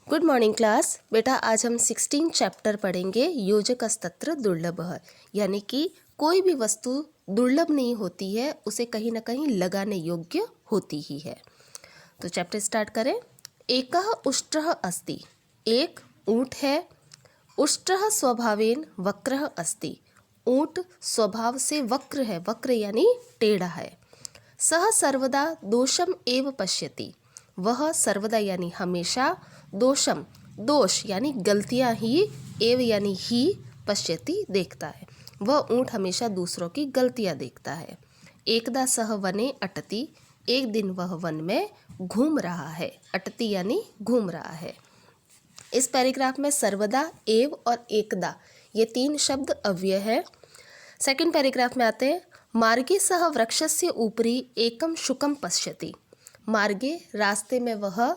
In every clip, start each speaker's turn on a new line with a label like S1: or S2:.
S1: Good morning class. बेटा आज हम 16 चैप्टर पढ़ेंगे योजकस्तत्र दुर्लभः, यानी कि कोई भी वस्तु दुर्लभ नहीं होती है, उसे कहीं ना कहीं लगाने योग्य होती ही है। तो चैप्टर स्टार्ट करें। एकः उष्ट्रः अस्ति, एक ऊँट है। उष्ट्रः स्वभावेन वक्रः अस्ति, ऊँट स्वभाव से वक्र है, वक्र यानी टेढ़ा है। सह सर्वदा दोषम एव पश्यति, वह सर्वदा यानी हमेशा, दोषम दोष यानी गलतियां ही, एव यानी ही, पश्यति देखता है। वह ऊँट हमेशा दूसरों की गलतियां देखता है। एकदा सह वने अटति, एक दिन वह वन में घूम रहा है। अटति यानी घूम रहा है। इस पैराग्राफ में सर्वदा, एव और एकदा ये तीन शब्द अव्यय है। सेकंड पैराग्राफ में आते हैं। मार्गे सह वृक्षस्य ऊपरी एकम शुकम पश्यति, मार्गे रास्ते में वह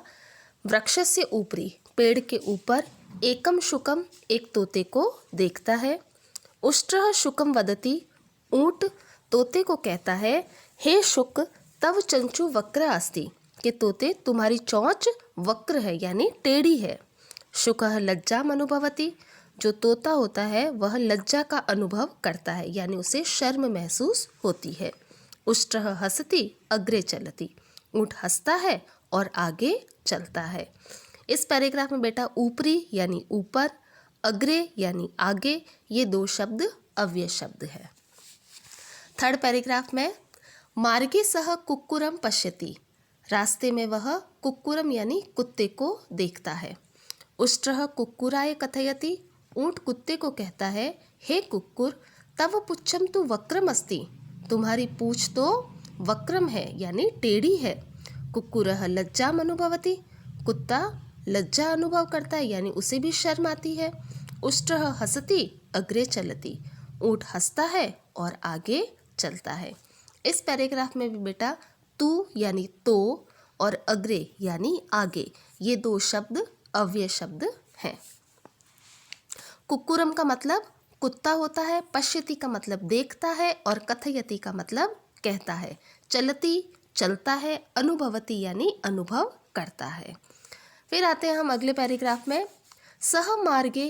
S1: वृक्षस्य ऊपरी पेड़ के ऊपर एकम शुकम एक तोते को देखता है। उष्ट्रः शुकम वदति, ऊँट तोते को कहता है, हे शुक तव चंचु वक्र अस्ति, कि तोते तुम्हारी चोंच वक्र है यानी टेढ़ी है। शुकः लज्जाम अनुभवति, जो तोता होता है वह लज्जा का अनुभव करता है यानी उसे शर्म महसूस होती है। उष्ट्रः हसति अग्रे चलति, ऊँट हंसता है और आगे चलता है। इस पैराग्राफ में बेटा ऊपरी यानी ऊपर, अग्रे यानी आगे, ये दो शब्द अव्यय शब्द है। थर्ड पैराग्राफ में मार्गे सह कुक्कुरम पश्यति, रास्ते में वह कुक्कुरम यानी कुत्ते को देखता है। उष्ट्रः कुक्कुराय कथयति, ऊँट कुत्ते को कहता है, हे कुक्कुर तव पुच्छम तु वक्रम अस्ति, तुम्हारी पूंछ तो वक्रम है यानी टेढ़ी है। कुक्कुरः लज्जाम अनुभवति, कुत्ता लज्जा अनुभव करता है यानी उसे भी शर्म आती है। उष्ट्रः हसति अग्रे चलति, ऊँट हंसता है और आगे चलता है। इस पैराग्राफ में भी बेटा तू यानी तो और अग्रे यानी आगे, ये दो शब्द अव्यय शब्द हैं। कुक्कुरम का मतलब कुत्ता होता है, पश्यति का मतलब देखता है और कथयति का मतलब कहता है। चलती चलता है, अनुभवती यानी अनुभव करता है। फिर आते हैं हम अगले पैराग्राफ में। सह मार्गे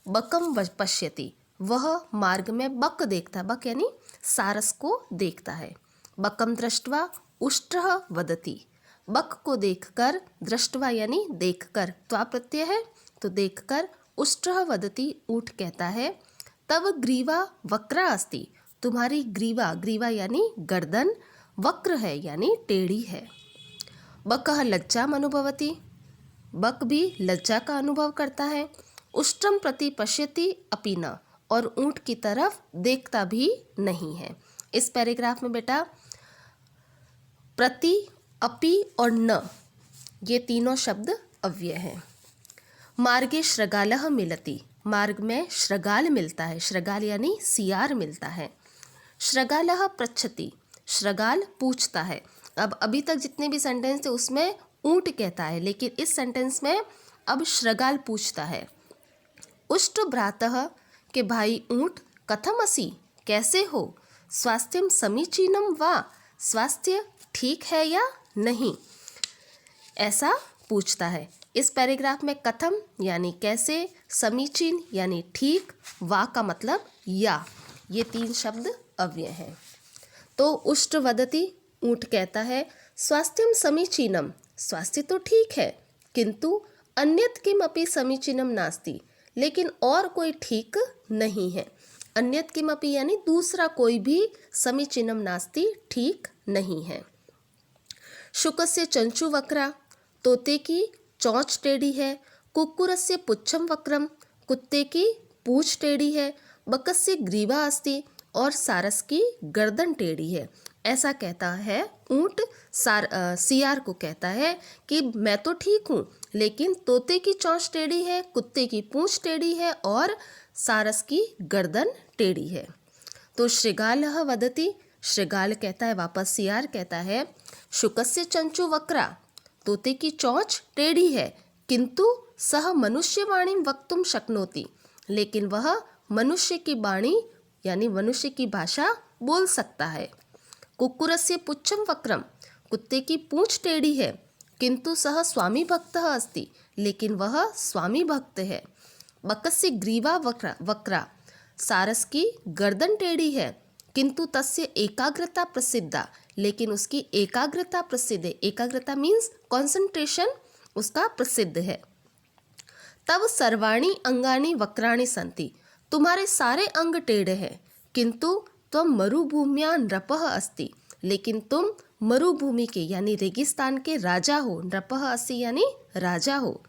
S1: बकम पश्यति, वह मार्ग में बक देखता है, बक यानी सारस को देखता है। बकम दृष्ट्वा उष्ट्रः वदति, बक को देखकर, दृष्ट्वा यानी देखकर, त्वा प्रत्यय है तो देखकर, उष्ट्रः वदति ऊँट कहता है, तव ग्रीवा वक्रा अस्ति, तुम्हारी ग्रीवा, ग्रीवा यानी गर्दन, वक्र है यानी टेढ़ी है। बकः लज्जाम अनुभवति, बक भी लज्जा का अनुभव करता है। उष्ट्रम प्रति पश्यति अपि न, और ऊँट की तरफ देखता भी नहीं है। इस पैराग्राफ में बेटा प्रति, अपि और न ये तीनों शब्द अव्यय हैं। मार्गे श्रगालः मिलति, मार्ग में श्रगाल मिलता है, श्रगाल यानी सियार मिलता है। श्रगालः पृच्छति, श्रगाल पूछता है। अब अभी तक जितने भी सेंटेंस थे उसमें ऊँट कहता है, लेकिन इस सेंटेंस में अब श्रगाल पूछता है। उष्ट भ्रातः, के भाई ऊँट, कथम असि, कैसे हो। स्वास्थ्यम समीचीनम वा, स्वास्थ्य ठीक है या नहीं, ऐसा पूछता है। इस पैराग्राफ में कथम यानी कैसे, समीचीन यानी ठीक, वा का मतलब या, ये तीन शब्द अव्यय हैं। तो उष्ट्र वदति, ऊँट कहता है, स्वास्थ्यम समीचीनम, स्वास्थ्य तो ठीक है, किंतु अन्यत किमपि समीचीनम नास्ति, लेकिन और कोई ठीक नहीं है। अन्यत किमपि यानी दूसरा कोई भी, समीचीनम नास्ति ठीक नहीं है। शुकस्य चंचु वक्रा, तोते की चोंच टेढ़ी है। कुक्कुरस्य पुच्छम वक्रम, कुत्ते की पूंछ टेढ़ी है। बकस्य ग्रीवा अस्ति, और सारस की गर्दन टेढ़ी है। ऐसा कहता है ऊँट सियार को कहता है कि मैं तो ठीक हूँ, लेकिन तोते की चोंच टेढ़ी है, कुत्ते की पूंछ टेढ़ी है और सारस की गर्दन टेढ़ी है। तो श्रृगालः वदति, श्रृगाल कहता है, वापस सियार कहता है, शुकस्य चंचु वक्रा, तोते की चोंच टेढ़ी है, किंतु सह मनुष्यवाणी वक्तुम शक्नोति, लेकिन वह मनुष्य की वाणी यानी मनुष्य की भाषा बोल सकता है। कुक्कुरस्य पुच्छम वक्रम, कुत्ते की पूंछ टेढ़ी है, किंतु सह स्वामी भक्तः अस्ति, लेकिन वह स्वामी भक्त है। बकस्य ग्रीवा वक्रा, सारस की गर्दन टेढ़ी है, किंतु तस्य एकाग्रता प्रसिद्धा, लेकिन उसकी एकाग्रता प्रसिद्ध है। एकाग्रता मीन्स कॉन्सेंट्रेशन उसका प्रसिद्ध है। तब सर्वाणी अंगानी वक्राणी संति, तुम्हारे सारे अंग टेढ़े हैं, किंतु तुम मरुभूम्या नृपः अस्ति, लेकिन तुम मरुभूमि के यानी रेगिस्तान के राजा हो। नृपः अस्ति यानी राजा हो।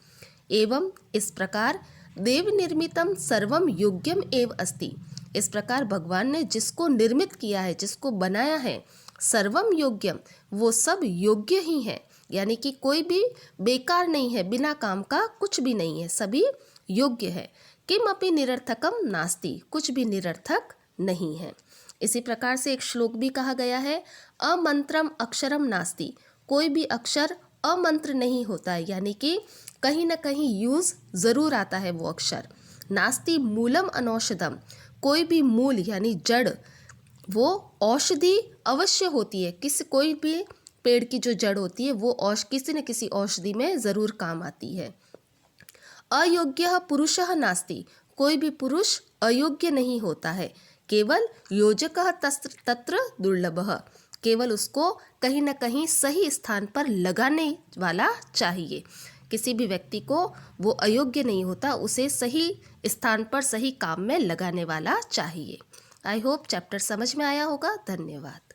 S1: एवं इस प्रकार देव निर्मितम सर्वम योग्यम एव अस्ति, इस प्रकार भगवान ने जिसको निर्मित किया है, जिसको बनाया है, सर्वम योग्यम, वो सब योग्य ही है, यानी कि कोई भी बेकार नहीं है, बिना काम का कुछ भी नहीं है, सभी योग्य है। किमपि निरर्थकम नास्ति, कुछ भी निरर्थक नहीं है। इसी प्रकार से एक श्लोक भी कहा गया है, अमंत्रम अक्षरम नास्ति, कोई भी अक्षर अमंत्र नहीं होता है, यानी कि कहीं ना कहीं यूज जरूर आता है वो अक्षर। नास्ति मूलम अनौषधम, कोई भी मूल यानी जड़, वो औषधि अवश्य होती है। कोई भी पेड़ की जो जड़ होती है वो किसी न किसी औषधि में जरूर काम आती है। अयोग्य पुरुषः नास्ति, कोई भी पुरुष अयोग्य नहीं होता है। केवल योजकः तत्र दुर्लभः, केवल उसको कहीं ना कहीं सही स्थान पर लगाने वाला चाहिए। किसी भी व्यक्ति को वो अयोग्य नहीं होता, उसे सही स्थान पर सही काम में लगाने वाला चाहिए। आई होप चैप्टर समझ में आया होगा। धन्यवाद।